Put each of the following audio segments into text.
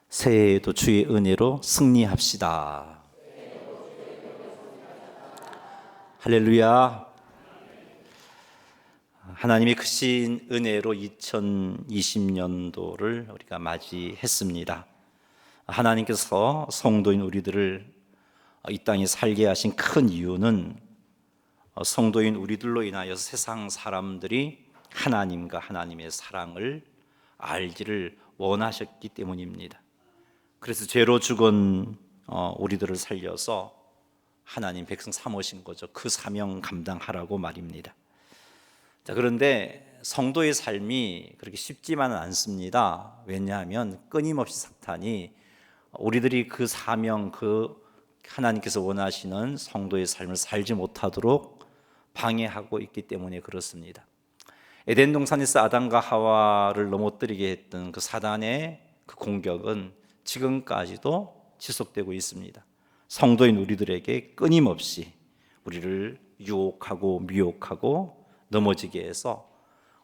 새해에도 주의 은혜로 승리합시다. 할렐루야. 하나님의 크신 은혜로 2020년도를 우리가 맞이했습니다. 하나님께서 성도인 우리들을 이 땅에 살게 하신 큰 이유는 성도인 우리들로 인하여 세상 사람들이 하나님과 하나님의 사랑을 알기를 원하셨기 때문입니다. 그래서 죄로 죽은 우리들을 살려서 하나님 백성 삼으신 거죠. 그 사명 감당하라고 말입니다. 자, 그런데 성도의 삶이 그렇게 쉽지만은 않습니다. 왜냐하면 끊임없이 사탄이 우리들이 그 사명, 그 하나님께서 원하시는 성도의 삶을 살지 못하도록 방해하고 있기 때문에 그렇습니다. 에덴 동산에서 아담과 하와를 넘어뜨리게 했던 그 사단의 그 공격은 지금까지도 지속되고 있습니다. 성도인 우리들에게 끊임없이 우리를 유혹하고 미혹하고 넘어지게 해서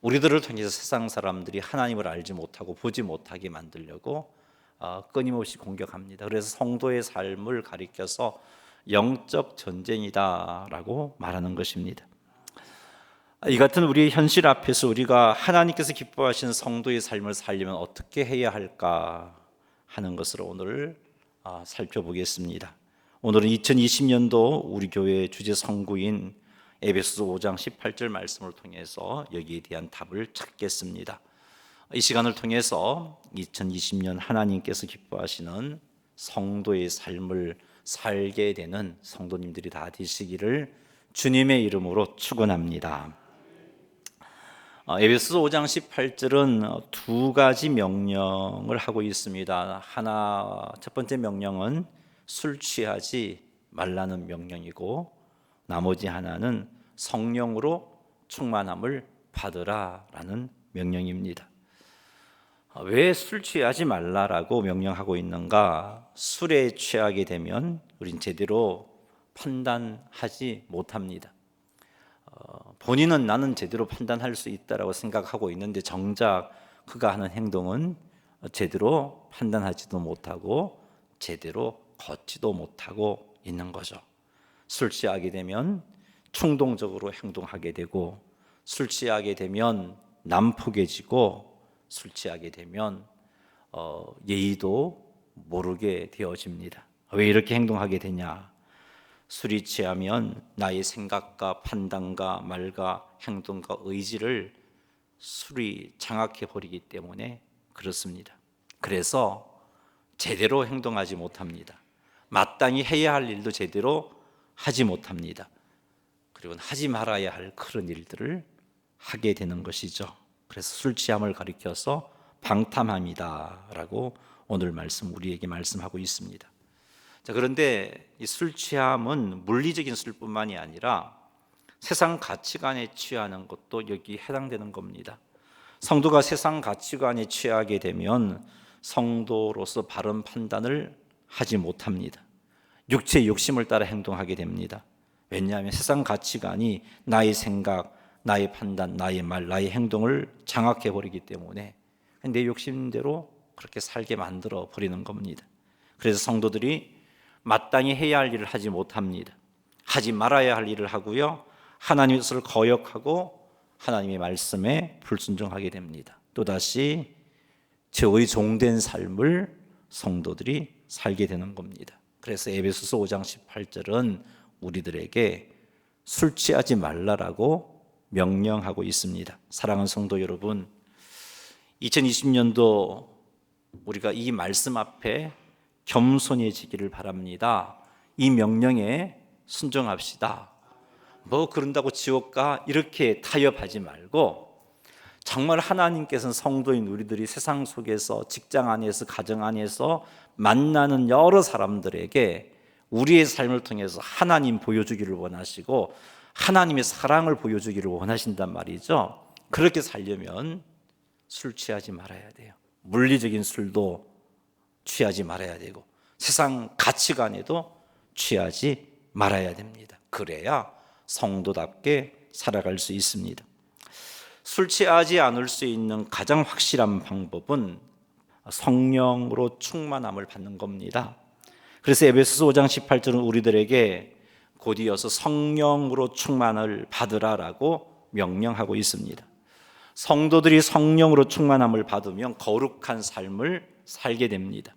우리들을 통해서 세상 사람들이 하나님을 알지 못하고 보지 못하게 만들려고 끊임없이 공격합니다. 그래서 성도의 삶을 가리켜서 영적 전쟁이다라고 말하는 것입니다. 이 같은 우리의 현실 앞에서 우리가 하나님께서 기뻐하시는 성도의 삶을 살려면 어떻게 해야 할까 하는 것을 오늘 살펴보겠습니다. 오늘은 2020년도 우리 교회 주제 성구인 에베소서 5장 18절 말씀을 통해서 여기에 대한 답을 찾겠습니다. 이 시간을 통해서 2020년 하나님께서 기뻐하시는 성도의 삶을 살게 되는 성도님들이 다 되시기를 주님의 이름으로 축원합니다. 에베소서 5장 18절은 두 가지 명령을 하고 있습니다. 첫 번째 명령은 술 취하지 말라는 명령이고, 나머지 하나는 성령으로 충만함을 받으라라는 명령입니다. 왜 술 취하지 말라라고 명령하고 있는가? 술에 취하게 되면 우린 제대로 판단하지 못합니다. 본인은 나는 제대로 판단할 수 있다라고 생각하고 있는데 정작 그가 하는 행동은 제대로 판단하지도 못하고 제대로 걷지도 못하고 있는 거죠. 술 취하게 되면 충동적으로 행동하게 되고, 술 취하게 되면 난폭해지고, 술 취하게 되면 예의도 모르게 되어집니다. 왜 이렇게 행동하게 되냐? 술이 취하면 나의 생각과 판단과 말과 행동과 의지를 술이 장악해 버리기 때문에 그렇습니다. 그래서 제대로 행동하지 못합니다. 마땅히 해야 할 일도 제대로 하지 못합니다. 그리고 하지 말아야 할 그런 일들을 하게 되는 것이죠. 그래서 술 취함을 가리켜서 방탕함이다라고 오늘 말씀 우리에게 말씀하고 있습니다. 자, 그런데 이 술 취함은 물리적인 술뿐만이 아니라 세상 가치관에 취하는 것도 여기 해당되는 겁니다. 성도가 세상 가치관에 취하게 되면 성도로서 바른 판단을 하지 못합니다. 육체의 욕심을 따라 행동하게 됩니다. 왜냐하면 세상 가치관이 나의 생각, 나의 판단, 나의 말, 나의 행동을 장악해 버리기 때문에 내 욕심대로 그렇게 살게 만들어 버리는 겁니다. 그래서 성도들이 마땅히 해야 할 일을 하지 못합니다. 하지 말아야 할 일을 하고요, 하나님의 뜻을 거역하고 하나님의 말씀에 불순종하게 됩니다. 또다시 죄의 종된 삶을 성도들이 살게 되는 겁니다. 그래서 에베소서 5장 18절은 우리들에게 술 취하지 말라라고 명령하고 있습니다. 사랑하는 성도 여러분, 2020년도 우리가 이 말씀 앞에 겸손해지기를 바랍니다. 이 명령에 순종합시다. 뭐 그런다고 지옥 가 이렇게 타협하지 말고, 정말 하나님께서는 성도인 우리들이 세상 속에서 직장 안에서 가정 안에서 만나는 여러 사람들에게 우리의 삶을 통해서 하나님 보여주기를 원하시고 하나님의 사랑을 보여주기를 원하신단 말이죠. 그렇게 살려면 술 취하지 말아야 돼요. 물리적인 술도 취하지 말아야 되고 세상 가치관에도 취하지 말아야 됩니다. 그래야 성도답게 살아갈 수 있습니다. 술 취하지 않을 수 있는 가장 확실한 방법은 성령으로 충만함을 받는 겁니다. 그래서 에베소서 5장 18절은 우리들에게 곧이어서 성령으로 충만을 받으라라고 명령하고 있습니다. 성도들이 성령으로 충만함을 받으면 거룩한 삶을 살게 됩니다.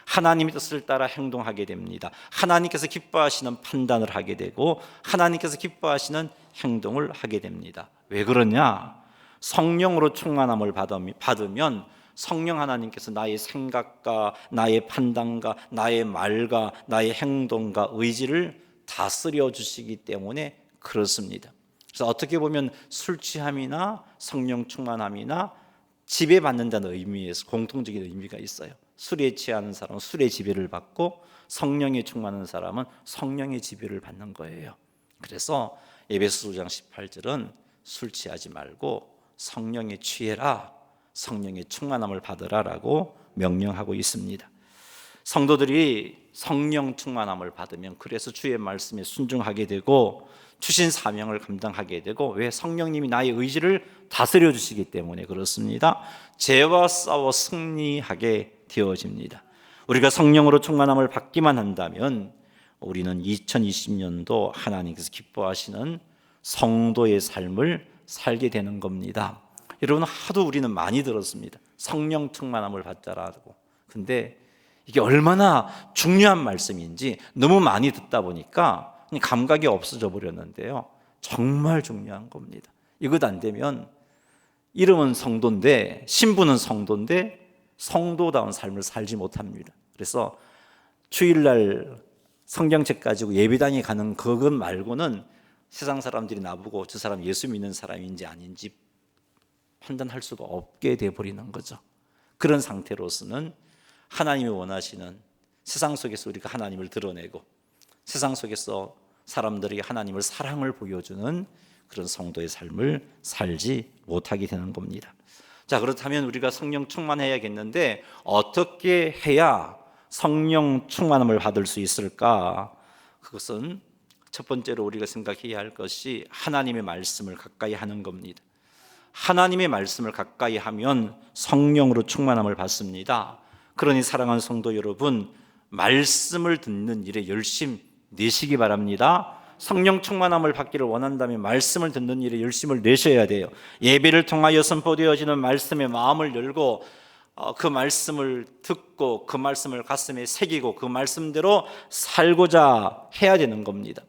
하나님의 뜻을 따라 행동하게 됩니다. 하나님께서 기뻐하시는 판단을 하게 되고 하나님께서 기뻐하시는 행동을 하게 됩니다. 왜 그러냐? 성령으로 충만함을 받으면 성령 하나님께서 나의 생각과 나의 판단과 나의 말과 나의 행동과 의지를 다스려 주시기 때문에 그렇습니다. 그래서 어떻게 보면 술 취함이나 성령 충만함이나 지배받는다는 의미에서 공통적인 의미가 있어요. 술에 취하는 사람은 술의 지배를 받고 성령에 충만한 사람은 성령의 지배를 받는 거예요. 그래서 에베소서 5장 18절은 술 취하지 말고 성령에 취해라, 성령의 충만함을 받으라라고 명령하고 있습니다. 성도들이 성령 충만함을 받으면 그래서 주의 말씀에 순종하게 되고 주신 사명을 감당하게 되고, 왜? 성령님이 나의 의지를 다스려 주시기 때문에 그렇습니다. 죄와 싸워 승리하게 되어집니다. 우리가 성령으로 충만함을 받기만 한다면 우리는 2020년도 하나님께서 기뻐하시는 성도의 삶을 살게 되는 겁니다. 여러분, 하도 우리는 많이 들었습니다. 성령 충만함을 받자라고. 근데 이게 얼마나 중요한 말씀인지 너무 많이 듣다 보니까 감각이 없어져 버렸는데요, 정말 중요한 겁니다. 이것 안 되면 이름은 성도인데, 신분은 성도인데 성도다운 삶을 살지 못합니다. 그래서 주일날 성경책 가지고 예배당에 가는 그것 말고는 세상 사람들이 나보고 저 사람 예수 믿는 사람인지 아닌지 판단할 수가 없게 돼버리는 거죠. 그런 상태로서는 하나님이 원하시는, 세상 속에서 우리가 하나님을 드러내고 세상 속에서 사람들이 하나님을 사랑을 보여주는 그런 성도의 삶을 살지 못하게 되는 겁니다. 자, 그렇다면 우리가 성령 충만해야겠는데 어떻게 해야 성령 충만함을 받을 수 있을까? 그것은 첫 번째로 우리가 생각해야 할 것이 하나님의 말씀을 가까이 하는 겁니다. 하나님의 말씀을 가까이 하면 성령으로 충만함을 받습니다. 그러니 사랑하는 성도 여러분, 말씀을 듣는 일에 열심 내시기 바랍니다. 성령 충만함을 받기를 원한다면 말씀을 듣는 일에 열심을 내셔야 돼요. 예배를 통하여 선포되어지는 말씀에 마음을 열고 그 말씀을 듣고 그 말씀을 가슴에 새기고 그 말씀대로 살고자 해야 되는 겁니다.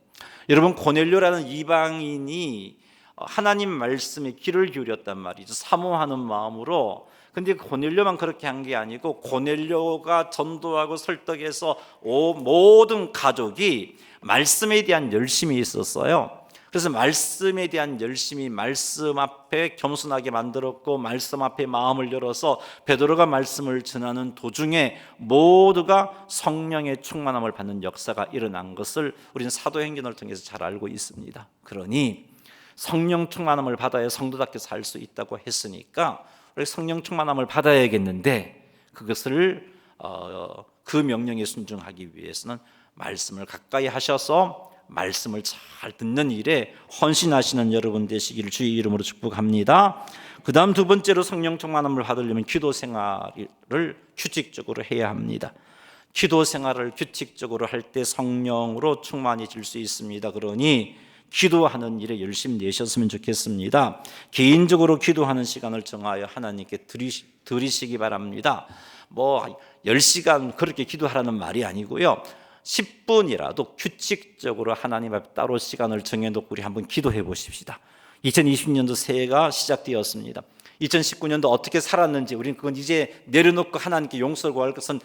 여러분, 고넬료라는 이방인이 하나님 말씀에 귀를 기울였단 말이죠. 사모하는 마음으로. 근데 고넬료만 그렇게 한 게 아니고 고넬료가 전도하고 설득해서 모든 가족이 말씀에 대한 열심이 있었어요. 그래서 말씀에 대한 열심이 말씀 앞에 겸손하게 만들었고 말씀 앞에 마음을 열어서 베드로가 말씀을 전하는 도중에 모두가 성령의 충만함을 받는 역사가 일어난 것을 우리는 사도행전을 통해서 잘 알고 있습니다. 그러니 성령 충만함을 받아야 성도답게 살 수 있다고 했으니까 우리 성령 충만함을 받아야겠는데, 그것을 그 명령에 순종하기 위해서는 말씀을 가까이 하셔서 말씀을 잘 듣는 일에 헌신하시는 여러분 되시기를 주의 이름으로 축복합니다. 그 다음 두 번째로 성령 충만함을 받으려면 기도 생활을 규칙적으로 해야 합니다. 기도 생활을 규칙적으로 할 때 성령으로 충만해질 수 있습니다. 그러니 기도하는 일에 열심히 내셨으면 좋겠습니다. 개인적으로 기도하는 시간을 정하여 하나님께 드리시기 바랍니다. 10시간 그렇게 기도하라는 말이 아니고요, 10분이라도 규칙적으로 하나님 앞에 따로 시간을 정해놓고 우리 한번 기도해 보십시다. 2020년도 새해가 시작되었습니다. 2019년도 어떻게 살았는지 우리는 그건 이제 내려놓고 하나님께 용서를 구할 것은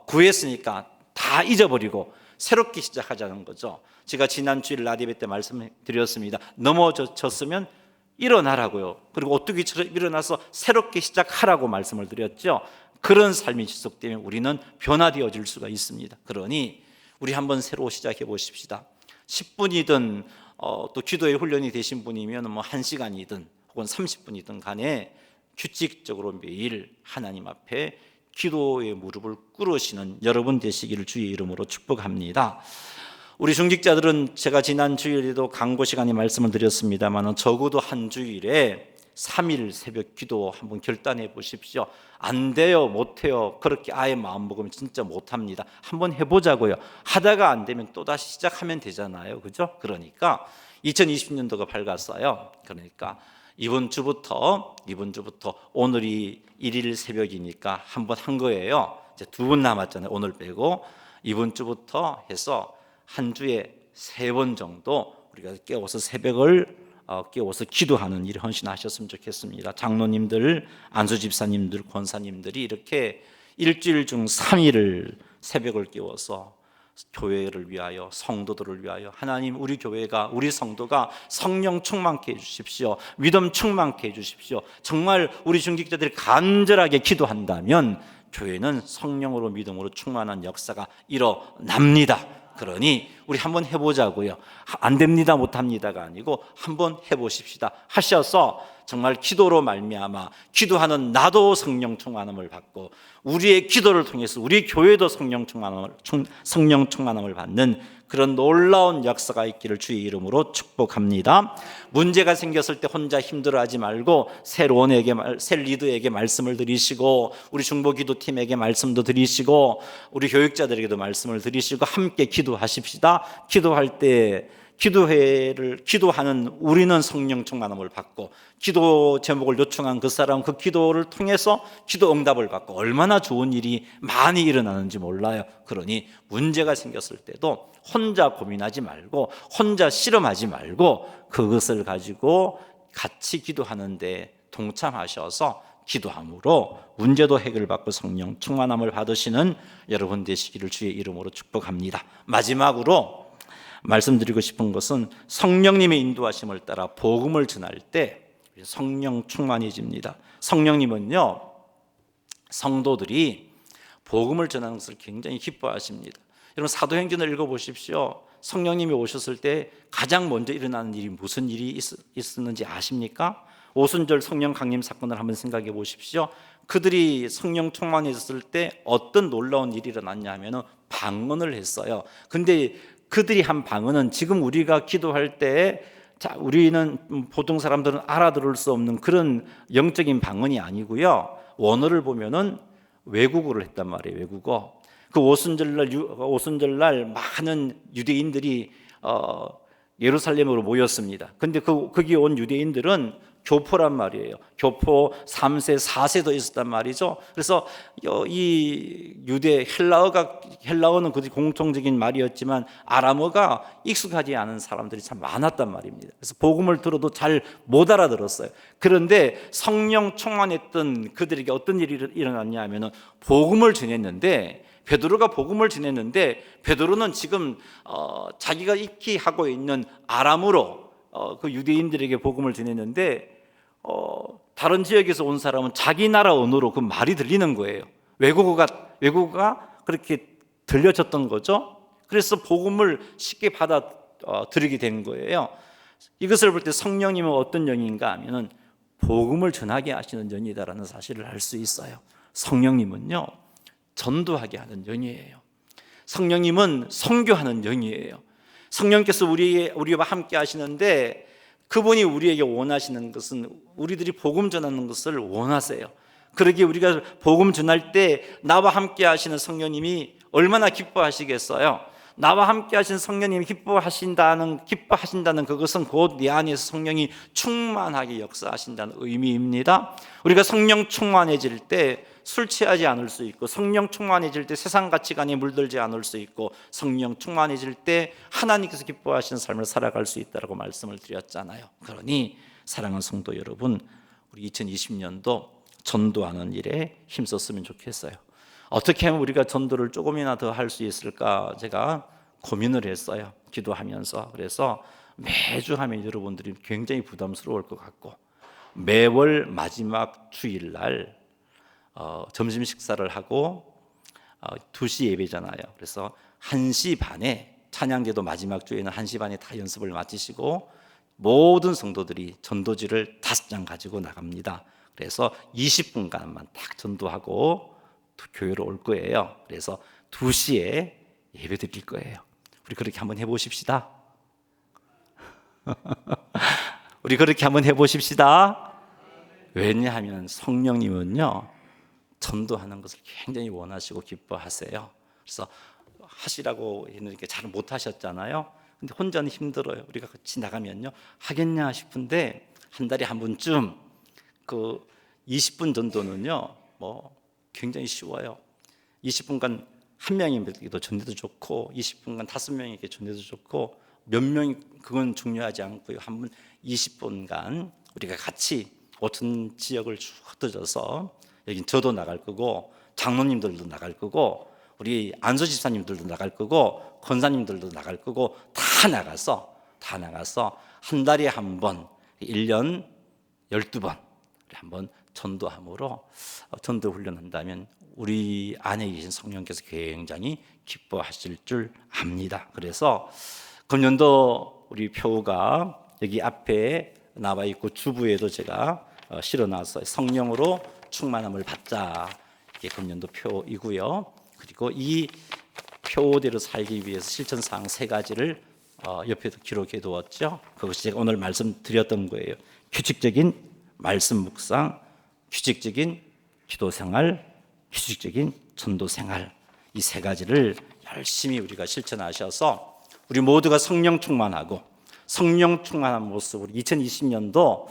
구했으니까 다 잊어버리고 새롭게 시작하자는 거죠. 제가 지난 주일 라디오 때 말씀드렸습니다. 넘어졌으면 일어나라고요. 그리고 오뚜기처럼 일어나서 새롭게 시작하라고 말씀을 드렸죠. 그런 삶이 지속되면 우리는 변화되어질 수가 있습니다. 그러니 우리 한번 새로 시작해 보십시다. 10분이든 또 기도의 훈련이 되신 분이면 1시간이든 혹은 30분이든 간에 규칙적으로 매일 하나님 앞에 기도의 무릎을 꿇으시는 여러분 되시기를 주의 이름으로 축복합니다. 우리 중직자들은 제가 지난 주일에도 강고 시간에 말씀을 드렸습니다만 적어도 한 주일에 3일 새벽 기도 한번 결단해 보십시오. 안 돼요, 못해요. 그렇게 아예 마음 먹으면 진짜 못합니다. 한번 해보자고요. 하다가 안 되면 또다시 시작하면 되잖아요, 그죠? 그러니까 2020년도가 밝았어요. 그러니까 이번 주부터 오늘이 1일 새벽이니까 한번 한 거예요. 이제 2번 남았잖아요. 오늘 빼고 이번 주부터 해서 한 주에 3번 정도 우리가 깨워서 새벽을 깨워서 기도하는 일을 헌신하셨으면 좋겠습니다. 장로님들, 안수 집사님들, 권사님들이 이렇게 일주일 중 3일을 새벽을 깨워서 교회를 위하여, 성도들을 위하여, 하나님 우리 교회가, 우리 성도가 성령 충만케 해주십시오. 믿음 충만케 해주십시오. 정말 우리 중직자들이 간절하게 기도한다면 교회는 성령으로 믿음으로 충만한 역사가 일어납니다. 그러니 우리 한번 해보자고요. 안 됩니다, 못합니다가 아니고 한번 해보십시다 하셔서 정말 기도로 말미암아 기도하는 나도 성령 충만함을 받고 우리의 기도를 통해서 우리 교회도 성령 충만함을 받는 그런 놀라운 역사가 있기를 주의 이름으로 축복합니다. 문제가 생겼을 때 혼자 힘들어하지 말고 새 리더에게 말씀을 드리시고 우리 중보기도팀에게 말씀도 드리시고 우리 교육자들에게도 말씀을 드리시고 함께 기도하십시다. 기도할 때 기도하는 우리는 성령 충만함을 받고 기도 제목을 요청한 그 사람 그 기도를 통해서 기도 응답을 받고 얼마나 좋은 일이 많이 일어나는지 몰라요. 그러니 문제가 생겼을 때도 혼자 고민하지 말고 혼자 실험하지 말고 그것을 가지고 같이 기도하는데 동참하셔서 기도함으로 문제도 해결받고 성령 충만함을 받으시는 여러분 되시기를 주의 이름으로 축복합니다. 마지막으로 말씀드리고 싶은 것은 성령님의 인도하심을 따라 복음을 전할 때 성령 충만해집니다. 성령님은요, 성도들이 복음을 전하는 것을 굉장히 기뻐하십니다. 여러분 사도행전을 읽어보십시오. 성령님이 오셨을 때 가장 먼저 일어나는 일이 무슨 일이 있었는지 아십니까? 오순절 성령 강림 사건을 한번 생각해 보십시오. 그들이 성령 충만해졌을 때 어떤 놀라운 일이 일어났냐 하면 방언을 했어요. 근데 그들이 한 방언은 지금 우리가 기도할 때 우리는 보통 사람들은 알아들을 수 없는 그런 영적인 방언이 아니고요. 원어를 보면은 외국어를 했단 말이에요. 외국어. 그 오순절날 많은 유대인들이 예루살렘으로 모였습니다. 근데 거기 온 유대인들은 교포란 말이에요. 교포 3세, 4세도 있었단 말이죠. 그래서 이 유대 헬라어는 그 공통적인 말이었지만 아람어가 익숙하지 않은 사람들이 참 많았단 말입니다. 그래서 복음을 들어도 잘 못 알아들었어요. 그런데 성령 충만했던 그들에게 어떤 일이 일어났냐 하면은 복음을 전했는데 베드로가 복음을 전했는데 베드로는 지금 자기가 익히 하고 있는 아람어로 그 유대인들에게 복음을 전했는데 다른 지역에서 온 사람은 자기 나라 언어로 그 말이 들리는 거예요. 외국어가 그렇게 들려졌던 거죠. 그래서 복음을 쉽게 받아들이게 된 거예요. 이것을 볼 때 성령님은 어떤 영인가 하면은 복음을 전하게 하시는 영이다라는 사실을 알 수 있어요. 성령님은요, 전도하게 하는 영이에요. 성령님은 선교하는 영이에요. 성령께서 우리와 함께 하시는데 그분이 우리에게 원하시는 것은 우리들이 복음 전하는 것을 원하세요. 그러기에 우리가 복음 전할 때 나와 함께 하시는 성령님이 얼마나 기뻐하시겠어요? 나와 함께 하신 성령님이 기뻐하신다는 그것은 곧 내 안에서 성령이 충만하게 역사하신다는 의미입니다. 우리가 성령 충만해질 때 술 취하지 않을 수 있고, 성령 충만해질 때 세상 가치관에 물들지 않을 수 있고, 성령 충만해질 때 하나님께서 기뻐하시는 삶을 살아갈 수 있다고 말씀을 드렸잖아요. 그러니 사랑하는 성도 여러분, 우리 2020년도 전도하는 일에 힘썼으면 좋겠어요. 어떻게 하면 우리가 전도를 조금이나 더 할 수 있을까 제가 고민을 했어요. 기도하면서. 그래서 매주 하면 여러분들이 굉장히 부담스러울 것 같고, 매월 마지막 주일날 점심 식사를 하고 2시 예배잖아요. 그래서 1시 반에 찬양제도 마지막 주에는 1시 반에 다 연습을 마치시고 모든 성도들이 전도지를 5장 가지고 나갑니다. 그래서 20분간만 딱 전도하고 교회로 올 거예요. 그래서 2시에 예배 드릴 거예요. 우리 그렇게 한번 해보십시다. 우리 그렇게 한번 해보십시다. 왜냐하면 성령님은요, 전도하는 것을 굉장히 원하시고 기뻐하세요. 그래서 하시라고 했는데 잘 못하셨잖아요. 근데 혼자는 힘들어요. 우리가 같이 나가면요, 하겠냐 싶은데 한 달에 한 번쯤 그 20분 정도는요, 뭐 굉장히 쉬워요. 20분간 한 명에게도 전해도 좋고 20분간 5명에게 전해도 좋고 몇 명이 그건 중요하지 않고요. 한 번 20분간 우리가 같이 어떤 지역을 쭉 흩어져서 여긴 저도 나갈 거고 장로님들도 나갈 거고 우리 안수 집사님들도 나갈 거고 권사님들도 나갈 거고 다 나가서 한 달에 한 번 1년 12번 한번 전도함으로 전도 훈련한다면 우리 안에 계신 성령께서 굉장히 기뻐하실 줄 압니다. 그래서 금년도 우리 표가 여기 앞에 나와 있고 주부에도 제가 실어놨어요. 성령으로 충만함을 받자. 이게 금년도 표이고요. 그리고 이 표대로 살기 위해서 실천사항 3가지를 옆에도 기록해 두었죠. 그것이 제가 오늘 말씀드렸던 거예요. 규칙적인 말씀 묵상, 규칙적인 기도 생활, 규칙적인 전도 생활, 이 3가지를 열심히 우리가 실천하셔서 우리 모두가 성령 충만하고 성령 충만한 모습으로 2020년도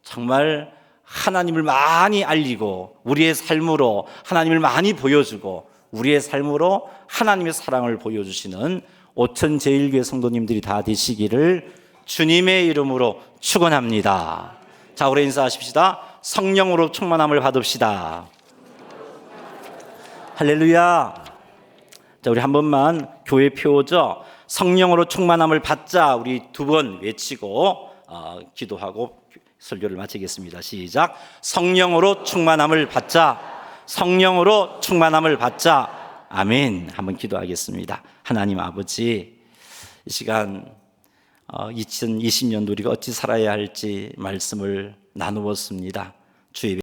정말 하나님을 많이 알리고 우리의 삶으로 하나님을 많이 보여주고 우리의 삶으로 하나님의 사랑을 보여주시는 오천제일교회 성도님들이 다 되시기를 주님의 이름으로 축원합니다. 자, 우리 인사하십시다. 성령으로 충만함을 받읍시다. 할렐루야. 자, 우리 한 번만 교회 표죠. 성령으로 충만함을 받자. 우리 2번 외치고 기도하고 설교를 마치겠습니다. 시작. 성령으로 충만함을 받자. 성령으로 충만함을 받자. 아멘. 한번 기도하겠습니다. 하나님 아버지, 이 시간 2020년도 우리가 어찌 살아야 할지 말씀을 나누었습니다. 주의